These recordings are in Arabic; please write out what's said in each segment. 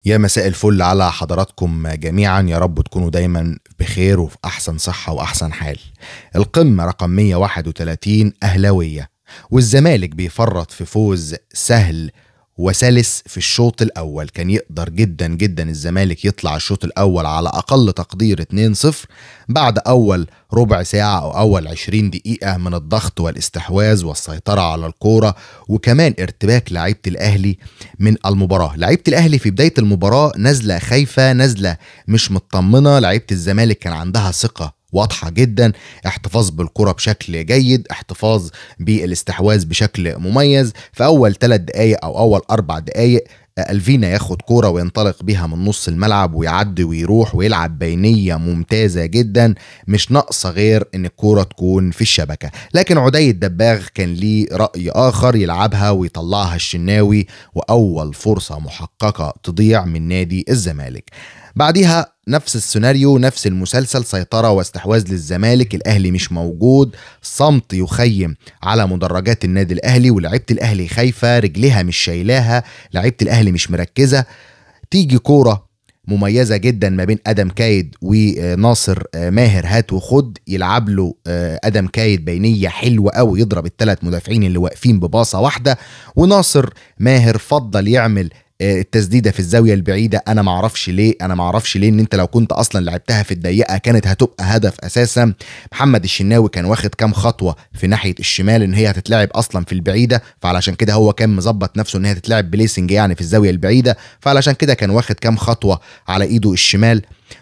يا مساء الفل على حضراتكم جميعا، يا رب تكونوا دايما بخير وفي أحسن صحة وأحسن حال. القمة رقم 131 أهلاوية، والزمالك بيفرط في فوز سهل وسلس في الشوط الأول. كان يقدر جدا جدا الزمالك يطلع الشوط الأول على أقل تقدير 2-0 بعد أول ربع ساعة أو أول 20 دقيقة من الضغط والاستحواذ والسيطرة على الكورة، وكمان ارتباك لعيبة الأهلي من المباراة. لعيبة الأهلي في بداية المباراة نازلة خايفة، نازلة مش مطمنة. لعيبة الزمالك كان عندها ثقة واضحة جدا، احتفاظ بالكرة بشكل جيد، احتفاظ بالاستحواذ بشكل مميز. في أول 3 دقايق أو أول 4 دقايق ألفينا ياخد كورة وينطلق بيها من نص الملعب ويعدي ويروح ويلعب بينية ممتازة جدا، مش ناقصة غير ان الكورة تكون في الشبكة. لكن عدي الدباغ كان ليه رأي آخر، يلعبها ويطلعها الشناوي، وأول فرصة محققة تضيع من نادي الزمالك. بعديها نفس السيناريو، نفس المسلسل، سيطرة واستحواذ للزمالك. الأهلي مش موجود، صمت يخيم على مدرجات النادي الأهلي، ولعيبة الأهلي خايفة، رجليها مش شايلاها، لعيبة الأهلي مش مركزة. تيجي كورة مميزة جدا ما بين أدم كايد وناصر ماهر، هات وخد، يلعب له أدم كايد بينية حلوة قوي، يضرب ال3 مدافعين اللي واقفين بباصة واحدة، وناصر ماهر فضل يعمل التسديده في الزاويه البعيده. انا ما اعرفش ليه ان انت لو كنت اصلا لعبتها في الضيقه كانت هتبقى هدف اساسا. محمد الشناوي كان واخد كام خطوه في ناحيه الشمال ان هي هتتلعب اصلا في البعيده، فعلشان كده هو كان مظبط نفسه ان هي تتلعب بليسنج يعني في الزاويه البعيده، فعلشان كده كان واخد كام خطوه على ايده الشمال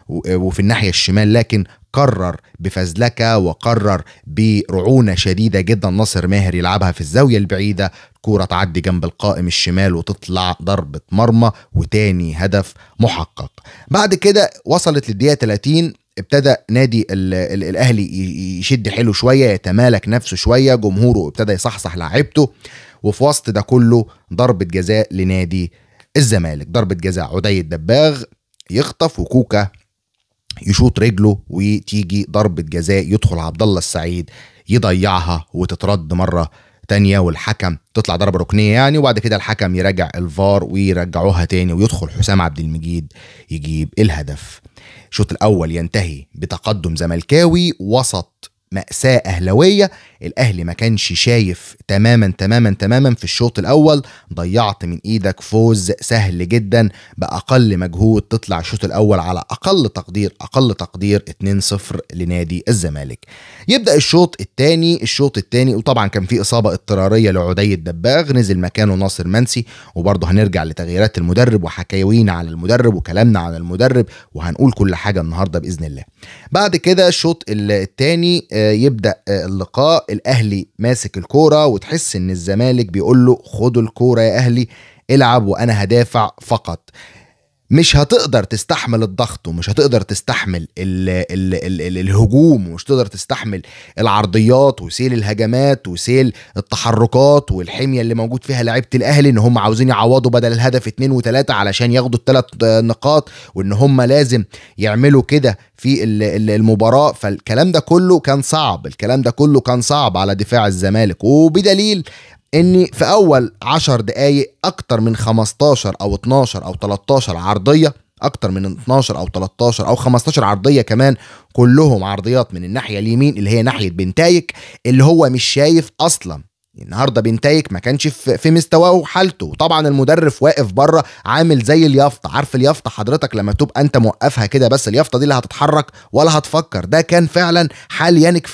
وفي الناحيه الشمال. لكن قرر بفزلكه وقرر برعونه شديده جدا ناصر ماهر يلعبها في الزاويه البعيده، كوره تعدي جنب القائم الشمال وتطلع ضربه مرمى، وتاني هدف محقق. بعد كده وصلت للدقيقه 30، ابتدى نادي الاهلي يشد حيله شويه، يتمالك نفسه شويه، جمهوره ابتدى يصحصح لاعيبته، وفي وسط ده كله ضربه جزاء لنادي الزمالك. ضربه جزاء عدي الدباغ يخطف وكوكا يشوط رجله، وتيجي ضربة جزاء يدخل عبد الله السعيد يضيعها وتترد مرة تانية، والحكم تطلع ضربة ركنية يعني، وبعد كده الحكم يراجع الفار ويرجعوها تاني، ويدخل حسام عبد المجيد يجيب الهدف. الشوط الأول ينتهي بتقدم زملكاوي وسط مأساة أهلوية. الأهلي ما كانش شايف تماما تماما تماما في الشوط الأول، ضيعت من إيدك فوز سهل جدا بأقل مجهود، تطلع الشوط الأول على أقل تقدير 2-0 لنادي الزمالك. يبدأ الشوط الثاني وطبعا كان في إصابة اضطرارية لعدي الدباغ، نزل مكانه ناصر منسي، وبرضه هنرجع لتغييرات المدرب وحكاوينا عن المدرب وكلامنا عن المدرب، وهنقول كل حاجة النهاردة بإذن الله. بعد كده الشوط الثاني يبدأ اللقاء، الاهلي ماسك الكوره، وتحس ان الزمالك بيقول له خد الكوره يا اهلي، العب وانا هدافع فقط. مش هتقدر تستحمل الضغط، ومش هتقدر تستحمل ال الهجوم، ومش تقدر تستحمل العرضيات وسيل الهجمات وسيل التحركات والحمية اللي موجود فيها لعيبة الاهلي، ان هم عاوزين يعوضوا بدل الهدف 2 و3 علشان ياخدوا ال3 نقاط، وان هم لازم يعملوا كده في المباراة. فالكلام ده كله كان صعب على دفاع الزمالك، وبدليل ان في اول 10 دقايق اكتر من 15 او 12 او 13 عرضية، اكتر من 12 او 13 او 15 عرضية كمان، كلهم عرضيات من الناحية اليمين اللي هي ناحية بنتايك، اللي هو مش شايف اصلا. النهارده بنتايك ما كانش في مستواه وحالته، وطبعا المدرب واقف بره عامل زي اليافطه. عارف اليافطه حضرتك لما تبقى انت موقفها كده، بس اليافطه دي لا هتتحرك ولا هتفكر. ده كان فعلا حال يانيك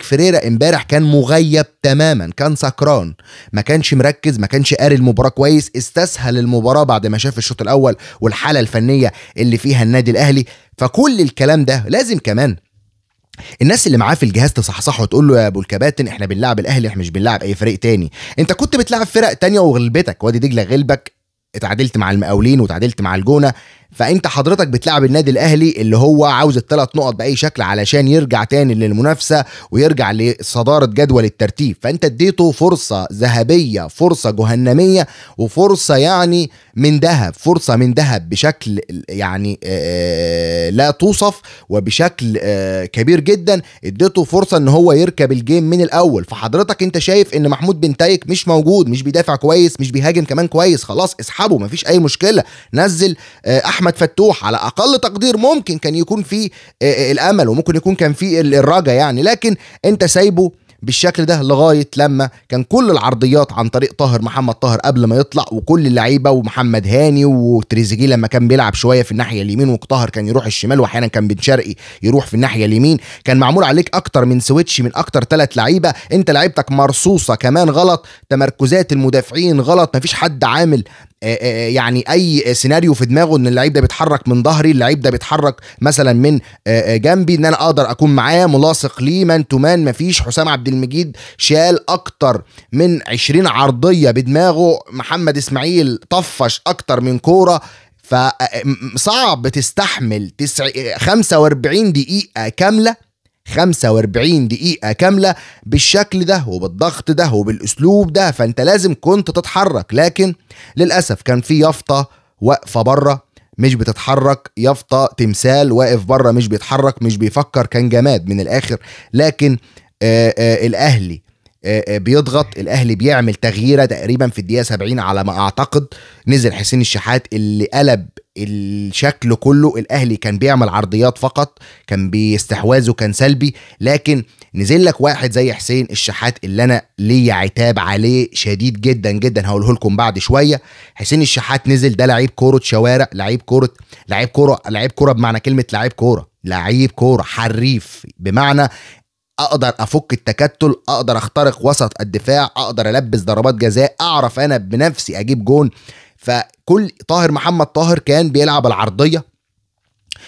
فيريرا امبارح، كان مغيب تماما، كان سكران، ما كانش مركز، ما كانش قاري المباراه كويس، استسهل المباراه بعد ما شاف الشوط الاول والحاله الفنيه اللي فيها النادي الاهلي. فكل الكلام ده لازم كمان الناس اللي معاه في الجهاز تصحصحه وتقول له يا ابو الكباتن احنا بنلعب الاهلي، احنا مش بنلعب اي فريق تاني. انت كنت بتلعب فرق تانية وغلبتك، وادي دجله غلبك، اتعادلت مع المقاولين وتعادلت مع الجونه، فانت حضرتك بتلعب النادي الاهلي اللي هو عاوز الثلاث نقط باي شكل علشان يرجع تاني للمنافسه ويرجع لصداره جدول الترتيب. فانت اديته فرصه ذهبيه، فرصه جهنميه، وفرصه يعني من ذهب، فرصه من ذهب بشكل يعني لا توصف، وبشكل كبير جدا. اديته فرصه ان هو يركب الجيم من الاول. فحضرتك انت شايف ان محمود بنتايك مش موجود، مش بيدافع كويس، مش بيهاجم كمان كويس، خلاص اسحبه، مفيش اي مشكله. نزل احمد فتوح، على اقل تقدير ممكن كان يكون فيه الامل، وممكن يكون كان فيه الرجا يعني، لكن انت سايبه بالشكل ده لغايه لما كان كل العرضيات عن طريق محمد طاهر قبل ما يطلع، وكل اللعيبه، ومحمد هاني وتريزيجيه لما كان بيلعب شويه في الناحيه اليمين، وطاهر كان يروح الشمال، واحيانا كان بن شرقي يروح في الناحيه اليمين. كان معمول عليك اكتر من سويتش من اكتر 3 لعيبه. انت لعيبتك مرصوصه كمان غلط، تمركزات المدافعين غلط، مفيش حد عامل يعني اي سيناريو في دماغه ان اللعيب ده بيتحرك من ظهري، اللعيب ده بيتحرك مثلا من جنبي، ان انا اقدر اكون معاه ملاصق ليه مان تو مان. مفيش. حسام عبد المجيد شال اكتر من 20 عرضيه بدماغه، محمد اسماعيل طفش اكتر من كوره. فصعب تستحمل 45 دقيقه كامله، 45 دقيقة كاملة بالشكل ده وبالضغط ده وبالأسلوب ده. فأنت لازم كنت تتحرك، لكن للأسف كان في يافطة واقفة بره مش بتتحرك، يافطة تمثال واقف بره مش بيتحرك، مش بيفكر، كان جماد من الآخر. لكن الأهلي بيضغط، الأهلي بيعمل تغييرة تقريبا في الدقيقة 70 على ما أعتقد. نزل حسين الشحات اللي قلب الشكل كله. الأهلي كان بيعمل عرضيات فقط، كان بيستحواذه كان سلبي، لكن نزل لك واحد زي حسين الشحات اللي أنا ليا عتاب عليه شديد جدا جدا، هقوله لكم بعد شوية. حسين الشحات نزل، ده لعيب كورة شوارع، لعيب كورة بمعنى كلمة لعيب كورة حريف، بمعنى اقدر افك التكتل، اقدر اخترق وسط الدفاع، اقدر البس ضربات جزاء، اعرف انا بنفسي اجيب جون. فكل محمد طاهر كان بيلعب العرضية،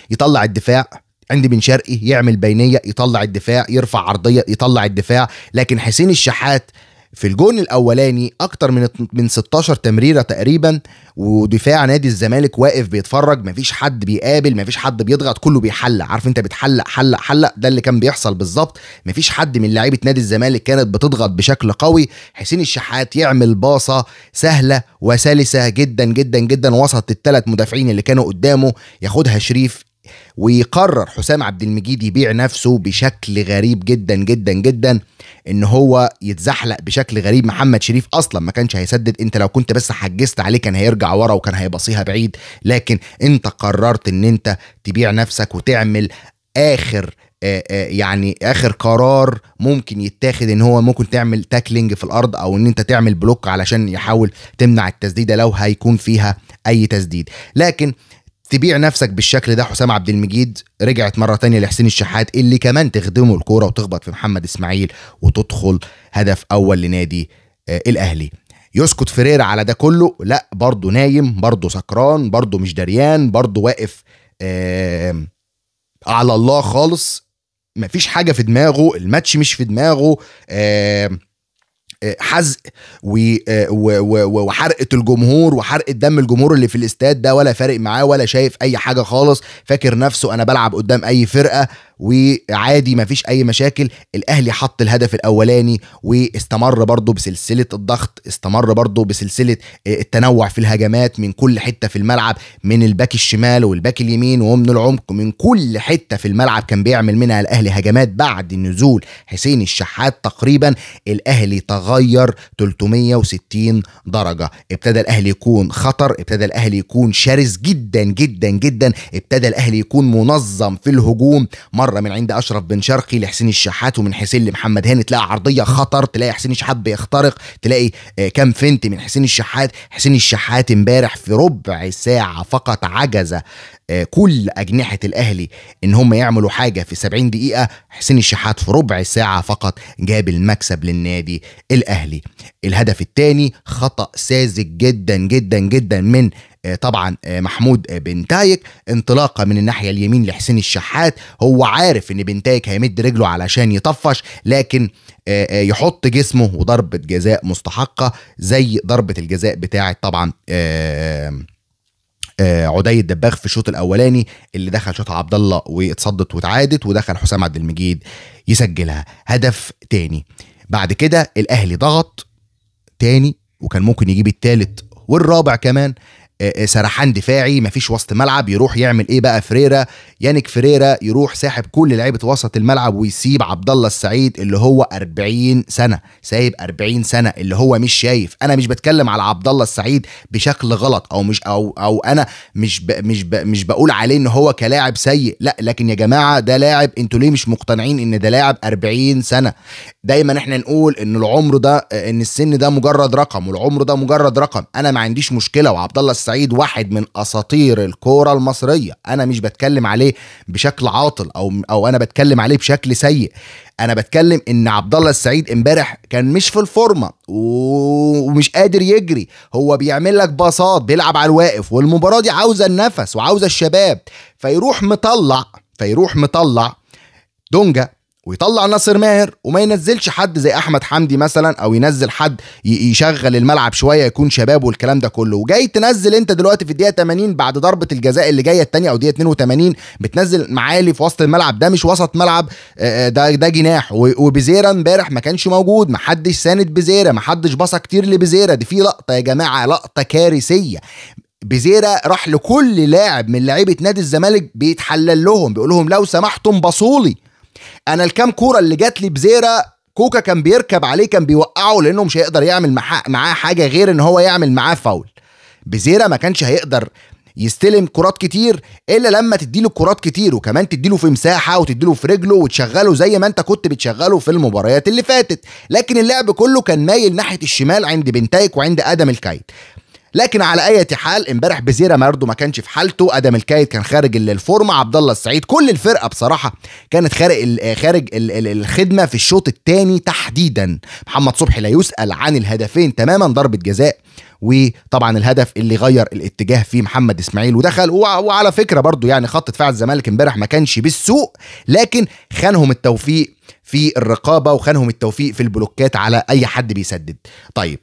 يطلع الدفاع عند بن شرقي، يعمل بينية، يطلع الدفاع، يرفع عرضية، يطلع الدفاع. لكن حسين الشحات في الجون الاولاني اكتر من 16 تمريره تقريبا، ودفاع نادي الزمالك واقف بيتفرج، مفيش حد بيقابل، مفيش حد بيضغط، كله بيحلق. عارف انت بتحلق حلق، ده اللي كان بيحصل بالظبط. مفيش حد من لعيبه نادي الزمالك كانت بتضغط بشكل قوي. حسين الشحات يعمل باصه سهله وسلسه جدا جدا جدا وسط ال3 مدافعين اللي كانوا قدامه، ياخدها شريف، ويقرر حسام عبد المجيد يبيع نفسه بشكل غريب جدا جدا جدا، ان هو يتزحلق بشكل غريب. محمد شريف اصلا ما كانش هيسدد، انت لو كنت بس حجزت عليه كان هيرجع ورا وكان هيبصيها بعيد، لكن انت قررت ان انت تبيع نفسك وتعمل يعني اخر قرار ممكن يتاخد، ان هو ممكن تعمل تاكلينج في الارض، او ان انت تعمل بلوك علشان يحاول تمنع التسديده لو هيكون فيها اي تسديد. لكن تبيع نفسك بالشكل ده. حسام عبد المجيد رجعت مرة تانية لحسين الشحات اللي كمان تخدمه الكورة وتخبط في محمد اسماعيل وتدخل هدف اول لنادي الاهلي. يسكت فريرة على ده كله؟ لا، برضه نايم، برضه سكران، برضه مش دريان، برضه واقف على الله خالص، مفيش حاجة في دماغه، الماتش مش في دماغه، حزق وحرقة الجمهور وحرقة دم الجمهور اللي في الاستاد ده ولا فارق معاه ولا شايف اي حاجة خالص. فاكر نفسه انا بلعب قدام اي فرقة وعادي مفيش اي مشاكل. الاهلي حط الهدف الاولاني واستمر برضو بسلسلة الضغط، استمر برضو بسلسلة التنوع في الهجمات من كل حتة في الملعب، من الباك الشمال والباك اليمين ومن العمق، من كل حتة في الملعب كان بيعمل منها الاهلي هجمات. بعد نزول حسين الشحات تقريبا الاهلي تغير 360 درجة، ابتدى الاهلي يكون خطر، ابتدى الاهلي يكون شرس جدا جدا جدا، ابتدى الاهلي يكون منظم في الهجوم، مرة من عند اشرف بن شرقي لحسين الشحات، ومن حسين لمحمد هاني تلاقي عرضية خطر، تلاقي حسين الشحات بيخترق، تلاقي كام فنت من حسين الشحات. حسين الشحات امبارح في ربع ساعة فقط عجز كل أجنحة الأهلي إن هم يعملوا حاجة في 70 دقيقة. حسين الشحات في ربع ساعة فقط جاب المكسب للنادي الأهلي. الهدف الثاني خطأ ساذج جدا جدا جدا من طبعا محمود بنتايك، انطلاقة من الناحية اليمين لحسين الشحات، هو عارف ان بنتايك هيمد رجله علشان يطفش، لكن يحط جسمه وضربة جزاء مستحقة زي ضربة الجزاء بتاعة طبعا عدي الدباغ في الشوط الاولاني اللي دخل شوط عبد الله واتصدت واتعادت، ودخل حسام عبد المجيد يسجلها هدف تاني. بعد كده الاهلي ضغط تاني وكان ممكن يجيب التالت والرابع كمان. سرحان دفاعي، مفيش وسط ملعب، يروح يعمل ايه بقى فريرا؟ يانيك فريرا يروح ساحب كل لعيبه وسط الملعب ويسيب عبد الله السعيد اللي هو 40 سنه، سايب 40 سنه اللي هو مش شايف. انا مش بتكلم على عبد الله السعيد بشكل غلط او مش او انا مش بقول عليه ان هو كلاعب سيء، لا، لكن يا جماعه ده لاعب، انتوا ليه مش مقتنعين ان ده لاعب 40 سنه؟ دايما احنا نقول ان العمر ده، ان السن ده مجرد رقم، والعمر ده مجرد رقم. انا ما عنديش مشكله، وعبد الله السعيد واحد من اساطير الكوره المصريه، انا مش بتكلم عليه بشكل عاطل او انا بتكلم عليه بشكل سيء. انا بتكلم ان عبد الله السعيد امبارح كان مش في الفورمه ومش قادر يجري، هو بيعمل لك باصات، بيلعب على الواقف، والمباراه دي عاوزه النفس وعاوزه الشباب، فيروح مطلع دونجا ويطلع ناصر ماهر وما ينزلش حد زي احمد حمدي مثلا، او ينزل حد يشغل الملعب شويه يكون شباب والكلام ده كله. وجاي تنزل انت دلوقتي في الدقيقه 80 بعد ضربه الجزاء اللي جايه الثانيه او دقيقه 82 بتنزل معالي في وسط الملعب. ده مش وسط ملعب، ده جناح. وبزيرة امبارح ما كانش موجود، ما حدش ساند بزيرة، ما حدش باصه كتير لبزيرة. دي في لقطه يا جماعه، لقطه كارثيه. بزيرة راح لكل لاعب من لعيبه نادي الزمالك بيتحلل لهم، بيقول لهم لو سمحتم بصولي. انا الكام كوره اللي جات لي بزيرة، كوكا كان بيركب عليه، كان بيوقعه، لانه مش هيقدر يعمل معاه حاجه غير ان هو يعمل معاه فاول. بزيرة ما كانش هيقدر يستلم كرات كتير الا لما تديله كرات كتير، وكمان تديله في مساحه وتديله في رجله وتشغله زي ما انت كنت بتشغله في المباريات اللي فاتت. لكن اللعب كله كان مايل ناحيه الشمال عند بنتايك وعند ادم الكايد. لكن على اي حال امبارح بزيرة برضه ما كانش في حالته، ادم الكايد كان خارج الفورمه، عبد الله السعيد، كل الفرقه بصراحه كانت خارج الخدمه في الشوط الثاني تحديدا. محمد صبحي لا يسأل عن الهدفين تماما، ضربه جزاء، وطبعا الهدف اللي غير الاتجاه فيه محمد اسماعيل ودخل. وعلى فكره برضه يعني خط دفاع الزمالك امبارح ما كانش بالسوء، لكن خانهم التوفيق في الرقابه وخانهم التوفيق في البلوكات على اي حد بيسدد. طيب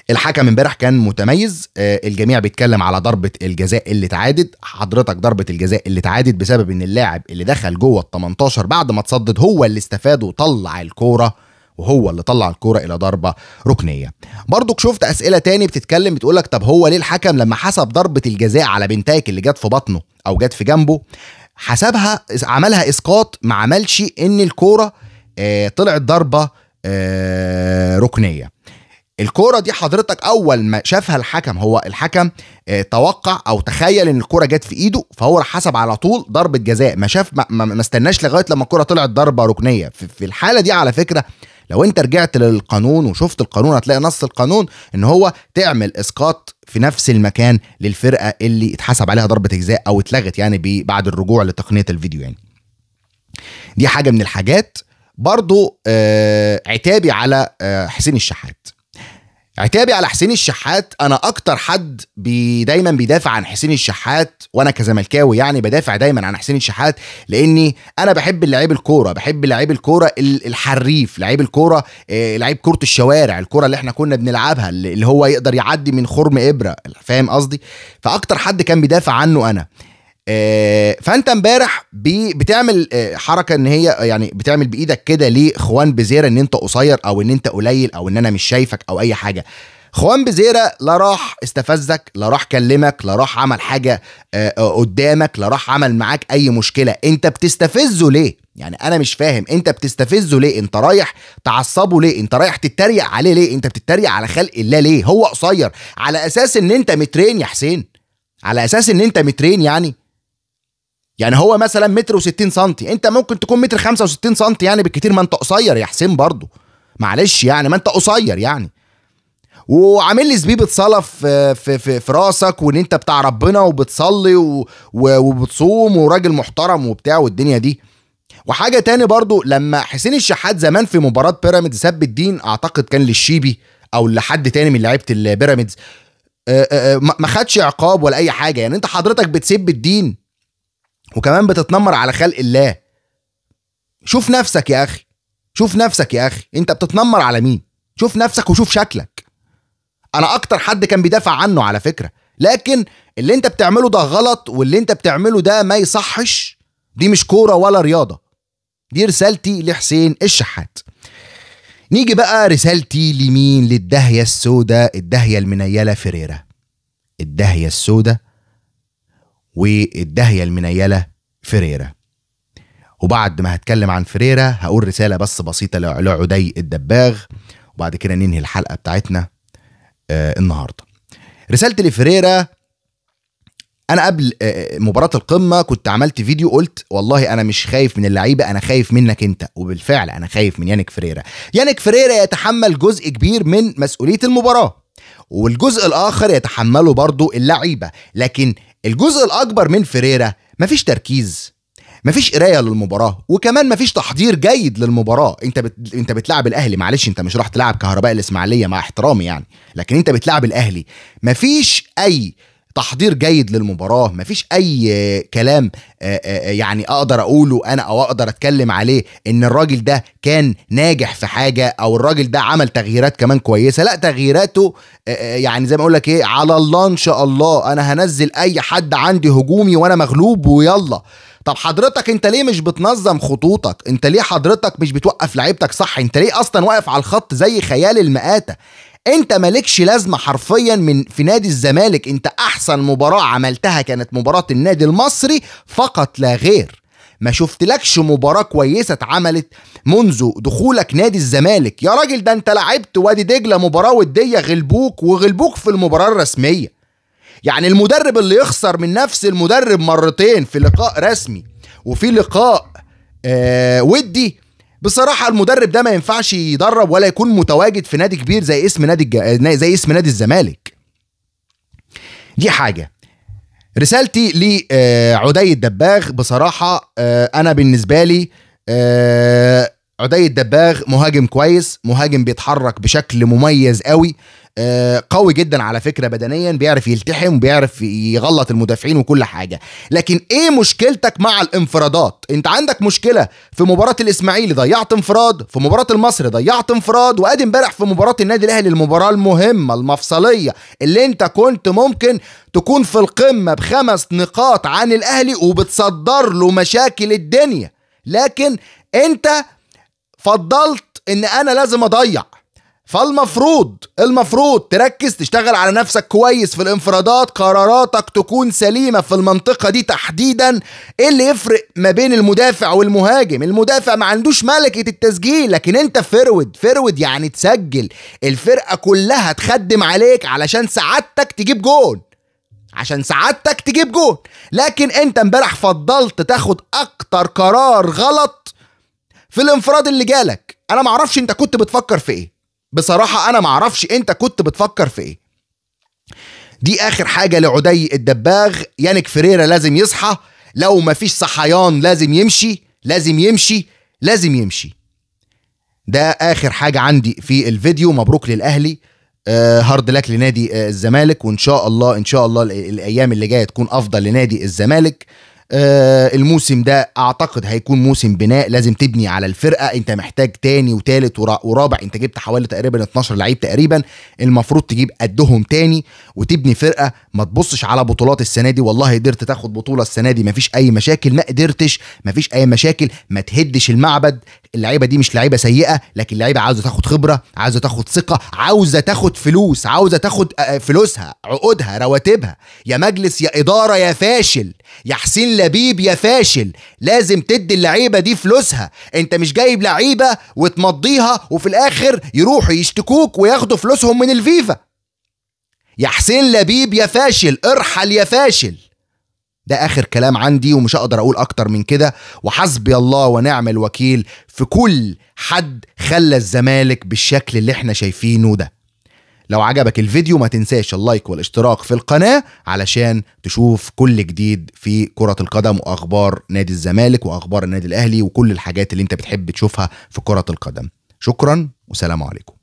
الحكم امبارح كان متميز، الجميع بيتكلم على ضربة الجزاء اللي اتعادت. حضرتك ضربة الجزاء اللي اتعادت بسبب ان اللاعب اللي دخل جوه ال18 بعد ما اتصدد هو اللي استفاد وطلع الكورة، وهو اللي طلع الكورة الى ضربة ركنية. برضو شفت اسئلة تاني بتتكلم بتقولك طب هو ليه الحكم لما حسب ضربة الجزاء على بنتايك اللي جت في بطنه او جت في جنبه حسبها، عملها اسقاط، ما عملش ان الكورة طلعت ضربة ركنية؟ الكورة دي حضرتك اول ما شافها الحكم، هو الحكم توقع او تخيل ان الكورة جت في ايده، فهو راح حسب على طول ضربة جزاء، ما شاف ما استناش لغاية لما الكورة طلعت ضربة ركنية. في الحالة دي على فكرة لو انت رجعت للقانون وشفت القانون هتلاقي نص القانون ان هو تعمل اسقاط في نفس المكان للفرقة اللي اتحسب عليها ضربة جزاء او اتلغت يعني بعد الرجوع لتقنية الفيديو. يعني دي حاجة من الحاجات. برضو عتابي على حسين الشحات. عتابي على حسين الشحات، انا اكتر حد دايما بيدافع عن حسين الشحات، وانا كزملكاوي يعني بدافع دايما عن حسين الشحات، لاني انا بحب لعيب الكوره، بحب لعيب الكوره الحريف، لعيب الكوره، لعيب كوره الشوارع، الكوره اللي احنا كنا بنلعبها اللي هو يقدر يعدي من خرم ابره، فاهم قصدي؟ فاكتر حد كان بيدافع عنه انا. فانت امبارح بتعمل حركه ان هي يعني بتعمل بايدك كده لاخوان بزيرة ان انت قصير او ان انت قليل او ان انا مش شايفك او اي حاجه. خوان بزيرة لا راح استفزك، لا راح كلمك، لا راح عمل حاجه قدامك، لا راح عمل معاك اي مشكله. انت بتستفزه ليه؟ يعني انا مش فاهم انت بتستفزه ليه؟ انت رايح تعصبه ليه؟ انت رايح تتريق عليه ليه؟ انت بتتريق على خلق الله ليه؟ هو قصير على اساس ان انت مترين يا حسين، على اساس ان انت مترين يعني هو مثلا متر و60 سنتي، انت ممكن تكون متر 65 سنتي يعني بالكتير، ما انت قصير يا حسين برضو، معلش يعني ما انت قصير يعني. وعامل لي زبيبة صلاة في راسك، وان انت بتاع ربنا وبتصلي وبتصوم وراجل محترم وبتاع والدنيا دي. وحاجة تاني برضو، لما حسين الشحات زمان في مباراة بيراميدز سب الدين، اعتقد كان للشيبي او لحد تاني من لعيبة البيراميدز، ما خدش عقاب ولا اي حاجة. يعني انت حضرتك بتسب الدين وكمان بتتنمر على خلق الله. شوف نفسك يا اخي، شوف نفسك يا اخي، انت بتتنمر على مين؟ شوف نفسك وشوف شكلك. انا اكتر حد كان بيدافع عنه على فكرة، لكن اللي انت بتعمله ده غلط، واللي انت بتعمله ده ما يصحش. دي مش كورة ولا رياضة. دي رسالتي لحسين الشحات. نيجي بقى رسالتي لمين؟ للداهية السوداء، الداهية المنيلة فيريرا. الداهية السوداء والداهية المنيلة فيريرا. وبعد ما هتكلم عن فيريرا هقول رسالة بس بسيطة لعدي الدباغ، وبعد كده ننهي الحلقة بتاعتنا النهاردة. رسالتي لفيريرا: انا قبل مباراة القمة كنت عملت فيديو قلت والله انا مش خايف من اللعيبة، انا خايف منك انت. وبالفعل انا خايف من يانيك فيريرا. يانيك فيريرا يتحمل جزء كبير من مسؤولية المباراة، والجزء الاخر يتحمله برضو اللعيبة. لكن الجزء الاكبر من فيريرا مفيش تركيز، مفيش قرايه للمباراه، وكمان مفيش تحضير جيد للمباراه. انت بتلعب الاهلي، معلش انت مش راح تلعب كهرباء الاسماعيليه مع احترامي يعني، لكن انت بتلعب الاهلي. مفيش اي تحضير جيد للمباراه، مفيش اي كلام يعني اقدر اقوله انا او اقدر اتكلم عليه ان الراجل ده كان ناجح في حاجه او الراجل ده عمل تغييرات كمان كويسه. لا، تغييراته يعني زي ما اقول لك ايه، على الله ان شاء الله. انا هنزل اي حد عندي هجومي وانا مغلوب ويلا. طب حضرتك انت ليه مش بتنظم خطوطك؟ انت ليه حضرتك مش بتوقف لعيبتك صح؟ انت ليه اصلا واقف على الخط زي خيال المآتة؟ انت مالكش لازمة حرفيا في نادي الزمالك. انت احسن مباراة عملتها كانت مباراة النادي المصري فقط لا غير. ما شفتلكش مباراة كويسة اتعملت منذ دخولك نادي الزمالك يا راجل. ده انت لعبت وادي دجلة مباراة ودية، غلبوك في المباراة الرسمية. يعني المدرب اللي يخسر من نفس المدرب مرتين في لقاء رسمي وفي لقاء ودي، بصراحة المدرب ده ما ينفعش يدرب ولا يكون متواجد في نادي كبير زي اسم نادي الزمالك. دي حاجة. رسالتي لعدي الدباغ: بصراحة أنا بالنسبة لي عدي الدباغ مهاجم كويس، مهاجم بيتحرك بشكل مميز قوي، قوي جدا على فكرة بدنيا، بيعرف يلتحم وبيعرف يغلط المدافعين وكل حاجة. لكن ايه مشكلتك مع الانفرادات؟ انت عندك مشكلة في مباراة الاسماعيلي ضيعت انفراد، في مباراة المصري ضيعت انفراد، وادي امبارح في مباراة النادي الاهلي المباراة المهمة المفصلية اللي انت كنت ممكن تكون في القمة ب5 نقاط عن الاهلي وبتصدر له مشاكل الدنيا، لكن انت فضلت ان انا لازم اضيع. فالمفروض تركز، تشتغل على نفسك كويس في الانفرادات، قراراتك تكون سليمة في المنطقة دي تحديدا. ايه اللي يفرق ما بين المدافع والمهاجم؟ المدافع ما عندوش ملكة التسجيل، لكن انت فرود يعني تسجل، الفرقة كلها تخدم عليك علشان سعادتك تجيب جون. لكن انت امبارح فضلت تاخد اكتر قرار غلط في الانفراد اللي جالك. انا معرفش انت كنت بتفكر في ايه، بصراحة انا معرفش انت كنت بتفكر في ايه. دي اخر حاجة لعدي الدباغ. يانيك فيريرا لازم يصحى، لو مفيش صحيان لازم يمشي. ده اخر حاجة عندي في الفيديو. مبروك للاهلي، هارد لك لنادي الزمالك، وان شاء الله الايام اللي جاية تكون افضل لنادي الزمالك. الموسم ده اعتقد هيكون موسم بناء، لازم تبني على الفرقة. انت محتاج تاني وتالت ورابع، انت جبت حوالي تقريبا 12 لعيب تقريبا، المفروض تجيب قدهم تاني وتبني فرقة. ما تبصش على بطولات السنة دي، والله قدرت تاخد بطولة السنة دي مفيش اي مشاكل، ما قدرتش مفيش اي مشاكل. ما تهدش المعبد. اللعيبة دي مش لعيبة سيئة، لكن لعيبة عاوزة تاخد خبرة، عاوزة تاخد ثقة، عاوزة تاخد فلوس، عاوزة تاخد فلوسها، عقودها، رواتبها. يا مجلس يا إدارة يا فاشل، يا حسين لبيب يا فاشل، لازم تدي اللعيبة دي فلوسها. انت مش جايب لعيبة وتمضيها وفي الاخر يروحوا يشتكوك وياخدوا فلوسهم من الفيفا. يا حسين لبيب يا فاشل، ارحل يا فاشل. ده اخر كلام عندي ومش هقدر اقول اكتر من كده، وحسبي الله ونعم الوكيل في كل حد خلى الزمالك بالشكل اللي احنا شايفينه ده. لو عجبك الفيديو ما تنساش اللايك والاشتراك في القناة علشان تشوف كل جديد في كرة القدم واخبار نادي الزمالك واخبار النادي الاهلي وكل الحاجات اللي انت بتحب تشوفها في كرة القدم. شكرا وسلام عليكم.